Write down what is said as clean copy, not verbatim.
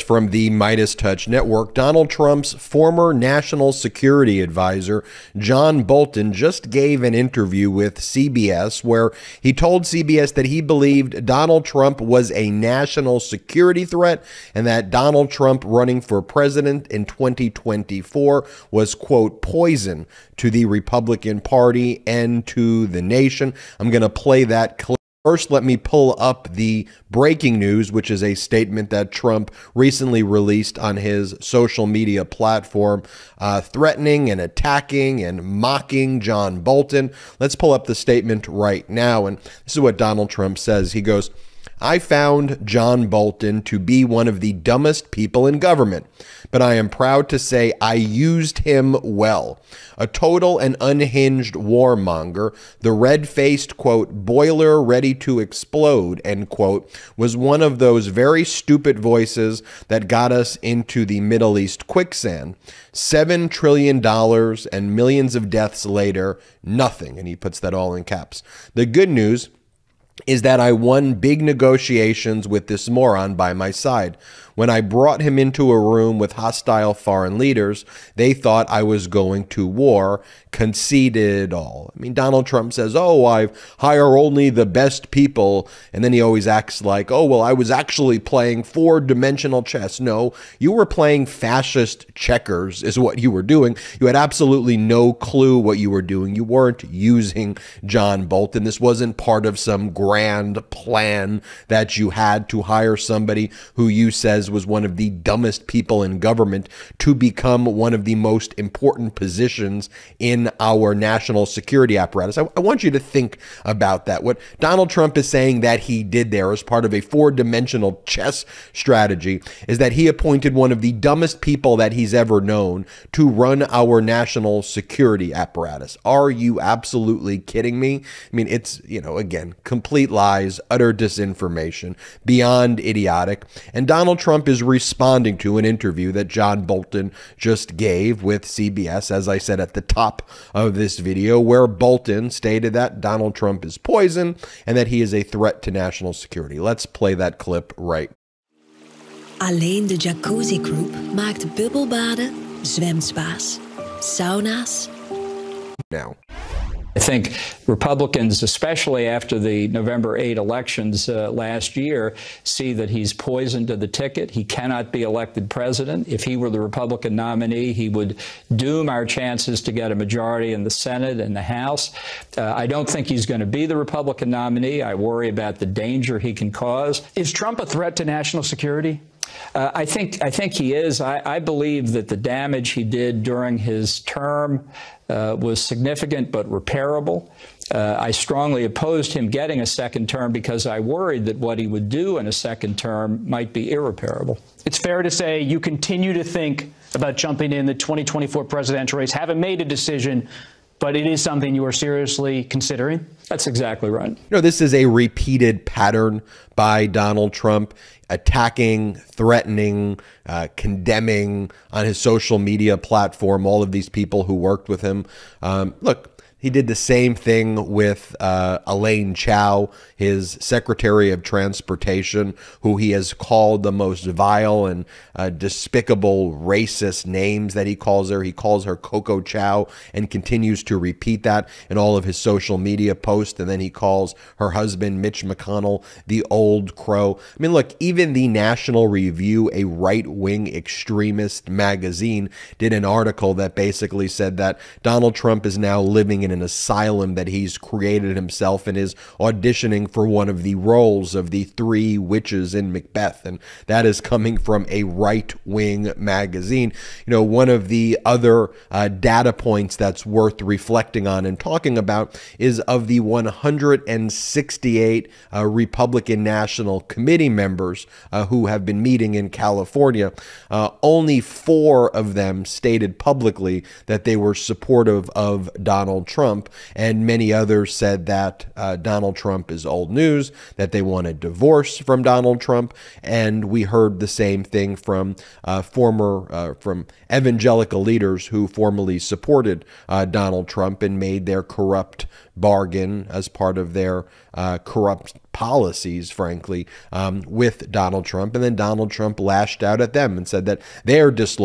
from the Midas Touch Network. Donald Trump's former national security advisor, John Bolton, just gave an interview with CBS where he told CBS that he believed Donald Trump was a national security threat and that Donald Trump running for president in 2024 was, quote, poison to the Republican Party and to the nation. I'm going to play that clip. First, let me pull up the breaking news, which is a statement that Trump recently released on his social media platform, threatening and attacking and mocking John Bolton. Let's pull up the statement right now. And this is what Donald Trump says. He goes, "I found John Bolton to be one of the dumbest people in government, but I am proud to say I used him well. A total and unhinged warmonger, the red-faced, quote, boiler ready to explode, end quote, was one of those very stupid voices that got us into the Middle East quicksand. $7 trillion and millions of deaths later, nothing." And he puts that all in caps. The good news is that I won big negotiations with this moron by my side. When I brought him into a room with hostile foreign leaders, they thought I was going to war, conceded all. I mean, Donald Trump says, oh, I hire only the best people. And then he always acts like, oh, well, I was actually playing four-dimensional chess. No, you were playing fascist checkers is what you were doing. You had absolutely no clue what you were doing. You weren't using John Bolton. This wasn't part of some grand plan that you had to hire somebody who you says was one of the dumbest people in government to become one of the most important positions in our national security apparatus. I want you to think about that. What Donald Trump is saying that he did there as part of a four-dimensional chess strategy is that he appointed one of the dumbest people that he's ever known to run our national security apparatus. Are you absolutely kidding me? I mean, it's, you know, again, complete lies, utter disinformation, beyond idiotic. And Donald Trump is responding to an interview that John Bolton just gave with CBS, as I said at the top of this video, where Bolton stated that Donald Trump is poison and that he is a threat to national security. Let's play that clip right. Alleen de Jacuzzi Group maakt bubbelbaden, zwemspa's, sauna's. Now, I think Republicans, especially after the November 8 elections last year, see that he's poison to the ticket. He cannot be elected president. If he were the Republican nominee, he would doom our chances to get a majority in the Senate and the House. I don't think he's going to be the Republican nominee. I worry about the danger he can cause. Is Trump a threat to national security? I think he is. I believe that the damage he did during his term was significant but repairable. I strongly opposed him getting a second term because I worried that what he would do in a second term might be irreparable. It's fair to say you continue to think about jumping in the 2024 presidential race, haven't made a decision, but it is something you are seriously considering? That's exactly right. You know, this is a repeated pattern by Donald Trump, attacking, threatening, condemning on his social media platform all of these people who worked with him. Look, he did the same thing with Elaine Chao, his Secretary of Transportation, who he has called the most vile and despicable racist names that he calls her. He calls her Coco Chow and continues to repeat that in all of his social media posts. And then he calls her husband, Mitch McConnell, the old crow. I mean, look, even the National Review, a right-wing extremist magazine, did an article that basically said that Donald Trump is now living in an asylum that he's created himself and is auditioning for one of the roles of the three witches in Macbeth. And that is coming from a right-wing magazine. You know, one of the other data points that's worth reflecting on and talking about is of the 168 Republican National Committee members who have been meeting in California, only 4 of them stated publicly that they were supportive of Donald Trump. Trump, and many others said that Donald Trump is old news, that they want a divorce from Donald Trump, and we heard the same thing from from evangelical leaders who formerly supported Donald Trump and made their corrupt bargain as part of their corrupt policies, frankly, with Donald Trump. And then Donald Trump lashed out at them and said that they're disloyal